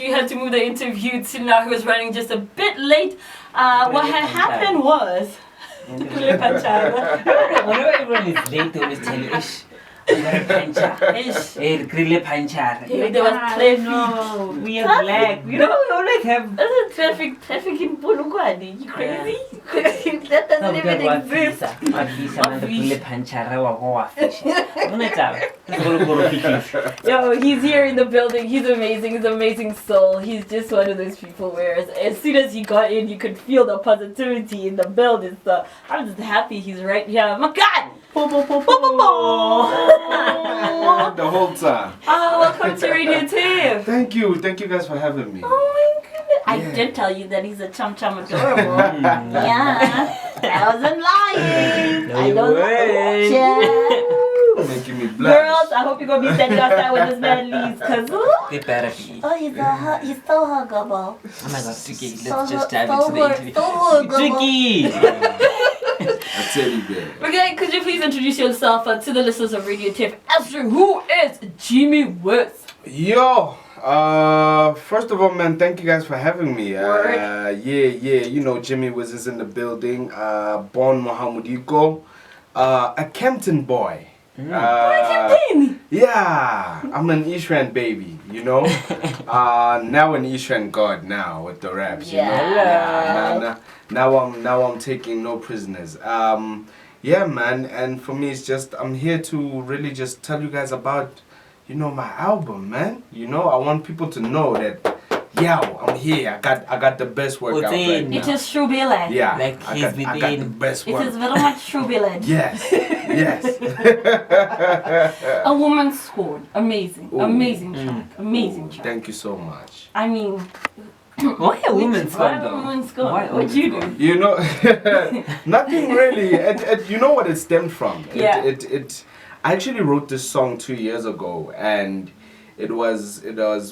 You had to move the interview to now. He was running just a bit late. What had happened was... Whenever everyone is late, they always tell you, ish. There was traffic. No, we are black. You know, we always have traffic in Polugwadi. You crazy? That doesn't even exist. Yo, he's here in the building. He's amazing. He's an amazing soul. He's just one of those people where as soon as he got in, you could feel the positivity in the building. So I'm just happy he's right here. My God! The whole time. Oh, welcome to Radio Tip. Thank you guys for having me. Oh my goodness. I did tell you that he's a chum adorable. Yeah. I wasn't lying. No I don't know. Making me blush. Girls, I hope you're going to be standing outside when this man leaves. Because, they better be. oh, he's so huggable. Oh my God, Tuki, let's just dive into the interview. Tuki! A teddy bear. Okay, could you please introduce yourself to the listeners of Radio Tip? Asher, who is JimmyWiz? Yo, first of all, man, thank you guys for having me. Yeah, you know, JimmyWiz is in the building. Born Mohammediko, a Kempton boy. Yeah, I'm an Eastern baby, you know. Now an Eastern god now with the raps, you know. Yeah. Now I'm taking no prisoners. Yeah, man. And for me, it's just I'm here to really just tell you guys about, you know, my album, man. You know, I want people to know that. Yeah, I'm here. I got the best work out right now. It is Shubiland. Yeah, like I got the best work. It is very much Shubiland. Yes, yes. A woman scorned. Amazing. Ooh. Amazing track. Amazing track. Thank you so much. I mean... Why a woman scorned though? Why a woman scorned? What'd you do? You know, nothing really. You know what it stemmed from? I actually wrote this song 2 years ago, and it was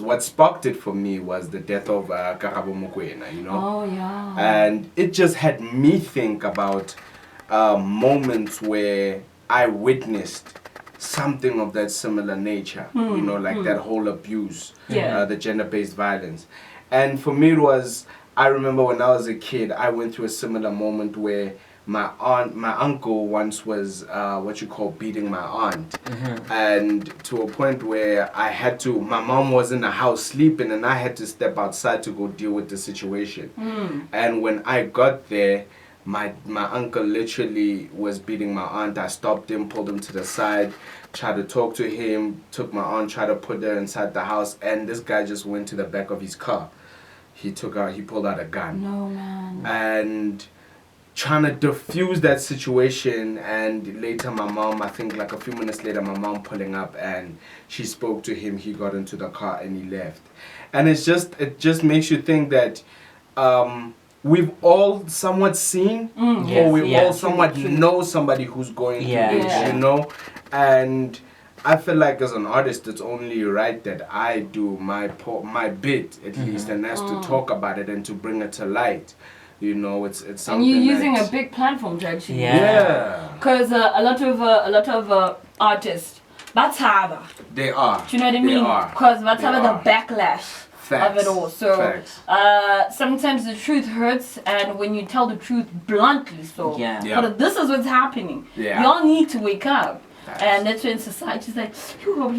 what sparked it for me was the death of Karabo Mokoena, you know. Oh yeah. And it just had me think about moments where I witnessed something of that similar nature, you know, like that whole abuse, the gender-based violence. And for me, I remember when I was a kid, I went through a similar moment where my uncle once was what you call beating my aunt, and to a point where my mom was in the house sleeping, and I had to step outside to go deal with the situation. And when I got there, my uncle literally was beating my aunt. I stopped him, pulled him to the side, tried to talk to him, took my aunt, tried to put her inside the house, and this guy just went to the back of his car. He pulled out a gun. No, man. And trying to diffuse that situation, and later my mom, I think like a few minutes later, my mom pulling up and she spoke to him, he got into the car and he left. And it just makes you think that we've all somewhat seen or we all somewhat know somebody who's going through this, you know. And I feel like as an artist, it's only right that I do my bit at least, and that's to talk about it and to bring it to light. You know, it's something. And you're using a big platform to actually. Yeah. Because a lot of artists, they are. do you know what I mean? Because the backlash of it all. So sometimes the truth hurts, and when you tell the truth bluntly, but this is what's happening. Y'all need to wake up. And that's when society's like, and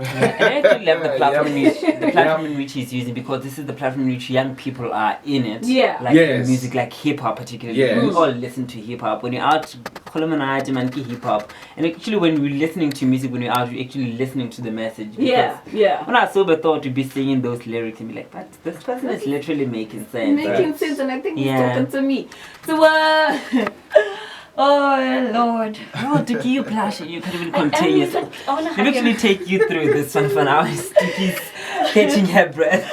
I actually love the platform in which he's using, because this is the platform in which young people are in it. Like music, like hip hop particularly. We all listen to hip hop. When you're out, hip hop. And actually, when we're listening to music, when you're out, you're actually listening to the message. When I sober thought to be singing those lyrics and be like, but this person is literally making sense. Making sense, and I think he's talking to me. So, oh Lord. Oh, Tuki, you blushing. You can't even contain yourself. Let me actually take you through this one for now. Tuki's catching her breath.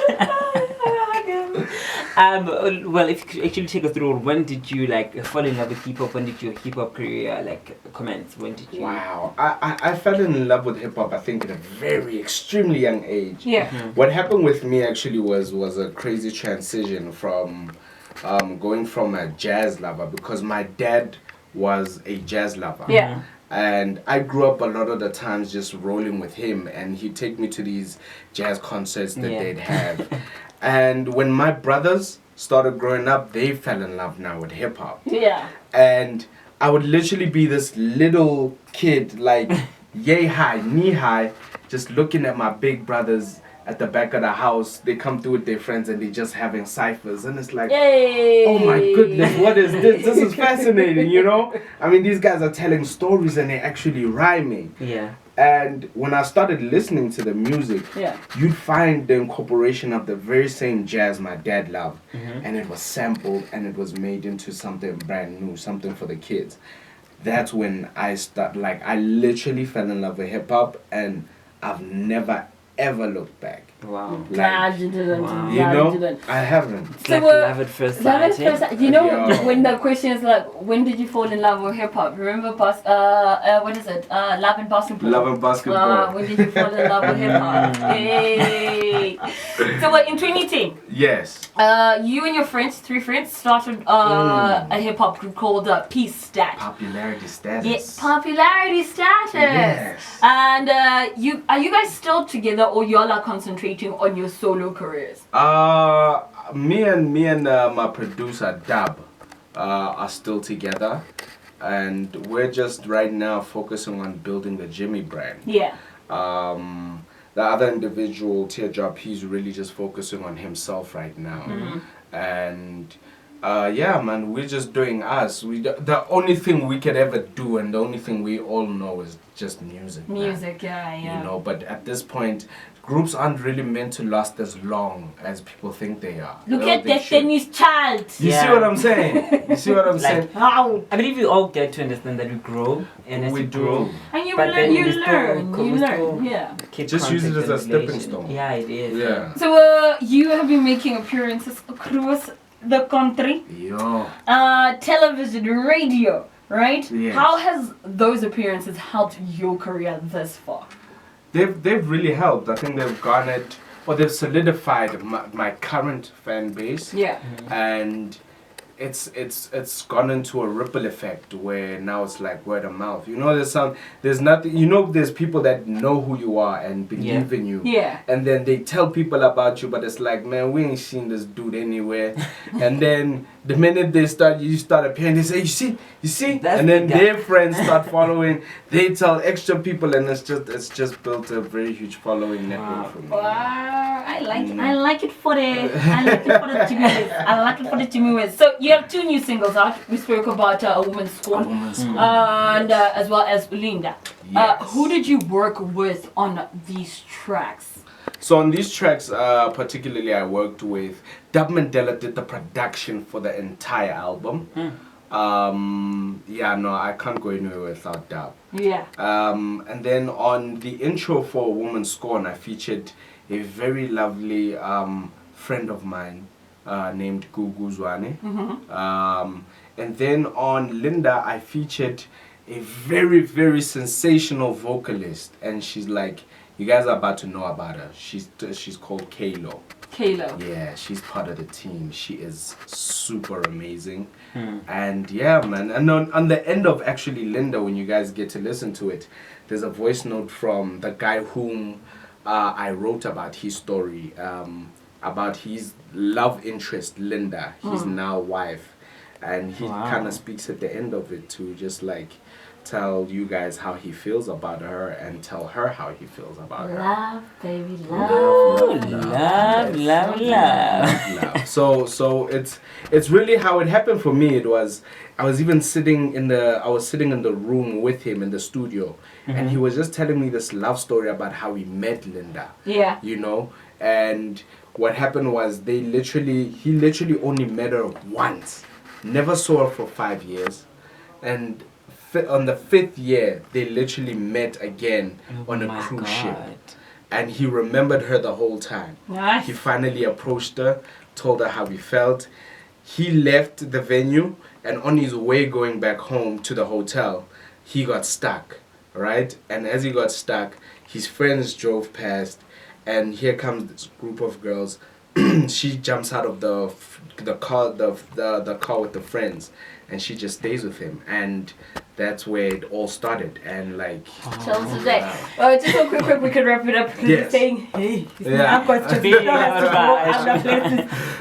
Well, if you could actually take us through, when did you fall in love with hip hop? When did your hip hop career commence? When did you? Wow, I fell in love with hip hop, I think, at a very extremely young age. What happened with me actually was a crazy transition from going from a jazz lover, because my dad was a jazz lover. And I grew up a lot of the times just rolling with him, and he'd take me to these jazz concerts that they'd have. And when my brothers started growing up, they fell in love now with hip hop. Yeah. And I would literally be this little kid, like yay high, knee high, just looking at my big brothers at the back of the house. They come through with their friends and they just having ciphers, and it's like, yay. Oh my goodness, what is this? This is fascinating, you know? I mean, these guys are telling stories and they're actually rhyming. Yeah. And when I started listening to the music, you'd find the incorporation of the very same jazz my dad loved. And it was sampled and it was made into something brand new, something for the kids. That's when I literally fell in love with hip hop, and I've never ever looked back. Wow. Glad you didn't. Wow. You know, I haven't. So love at first sight. You know, when the question is like, when did you fall in love with hip hop? Remember, what is it? Love and Basketball. Love and Basketball. When did you fall in love with hip hop? Hey. So in 2010. Yes. You and your friends, 3 friends, started a hip hop group called Peace Stat. Popularity Status. Yes, Popularity Status. Yes. And are you guys still together, or y'all are concentrating on your solo careers? Me and my producer Dab are still together, and we're just right now focusing on building the Jimmy brand. Yeah. The other individual, Teardrop, he's really just focusing on himself right now. And yeah, man, we're just doing us. The only thing we could ever do, and the only thing we all know, is just music. Music, yeah. You know, but at this point, groups aren't really meant to last as long as people think they are. Look at Destiny's Child. You see what I'm saying? You see what I'm saying? How? I believe we all get to understand that we grow, and as we grow, and you learn. Yeah. Just use it as a stepping stone. Yeah, it is. Yeah. So you have been making appearances across the country. Television, radio, right? Yes. How has those appearances helped your career this far? They've really helped. I think they've garnered, or they've solidified my current fan base. Yeah. And it's gone into a ripple effect where now it's like word of mouth. You know, there's nothing. You know, there's people that know who you are and believe in you. Yeah. And then they tell people about you, but it's like, man, we ain't seen this dude anywhere. And then the minute you start appearing, they say, you see, that's and then their friends start following. They tell extra people, and it's just built a very huge following network for me. Wow, I like it for the JimmyWiz. I like it for the JimmyWiz. So you have 2 new singles out. We spoke about A Woman's Scorned, and as well as Linda. Yes. Who did you work with on these tracks? So on these tracks, particularly, I worked with Dub Mandela. Did the production for the entire album. I can't go anywhere without Dub. Yeah. And then on the intro for A Woman's Scorn, I featured a very lovely friend of mine named Gugu Zwane. And then on Linda, I featured a very, very sensational vocalist, and she's like, you guys are about to know about her. She's called Kalo. Yeah, she's part of the team. She is super amazing. And yeah, man. And on the end of actually Linda, when you guys get to listen to it, there's a voice note from the guy whom I wrote about his story, about his love interest, Linda, his now wife. And he kind of speaks at the end of it to just like tell you guys how he feels about her and tell her how he feels about her. Love, baby, love. Love. So it's really how it happened for me. I was sitting in the room with him in the studio, and he was just telling me this love story about how he met Linda. Yeah. You know, and what happened was he literally only met her once, never saw her for 5 years, and on the 5th year, they literally met again on a cruise ship. And he remembered her the whole time. Nice. He finally approached her, told her how he felt. He left the venue, and on his way going back home to the hotel, he got stuck, right? And as he got stuck, his friends drove past, and here comes this group of girls she jumps out of the car with the friends, and she just stays with him, and that's where it all started. And like, just so quick, we could wrap it up. Yes. Saying, hey, I've got to be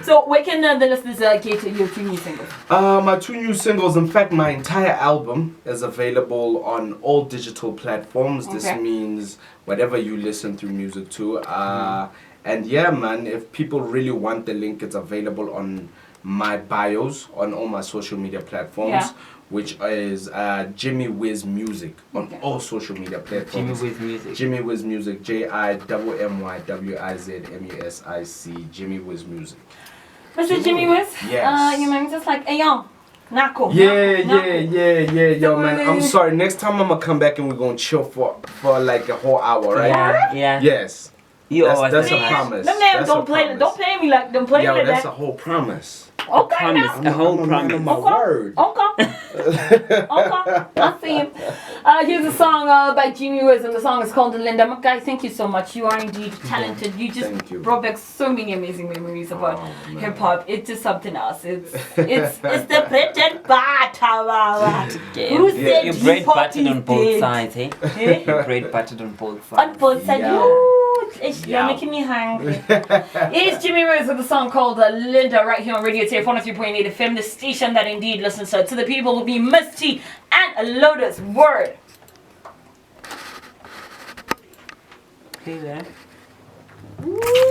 So where can the listeners get your 2 new singles? My 2 new singles. In fact, my entire album is available on all digital platforms. Okay. This means whatever you listen through music to. And yeah, man, if people really want the link, it's available on my bios on all my social media platforms, which is JimmyWiz Music on all social media platforms. JimmyWiz Music. JimmyWiz Music. JimmyWiz JimmyWiz Music. Mr. JimmyWiz? Yes. You mean just like, hey, yo. Nako. Yeah, yo, man. I'm sorry. Next time I'm gonna come back and we're gonna chill for like a whole hour, right? Yeah. Yes. That's a promise. Don't play me like. Don't play me like that. That's a whole promise. Okay, promise. A whole promise. My word. Okay. I see him. Here's a song by JimmyWiz, and the song is called Linda. Guys, thank you so much. You are indeed talented. You just brought back so many amazing memories about hip hop. It's just something else. It's the bread and butter. Who said you bread buttered on both sides, eh? You bread buttered on both sides. On both sides. You're making me hungry. It's JimmyWiz with a song called Linda right here on Radio TF 103.8 FM, the station that indeed listens to the people will be Misty and Lotus. Word. Hey there.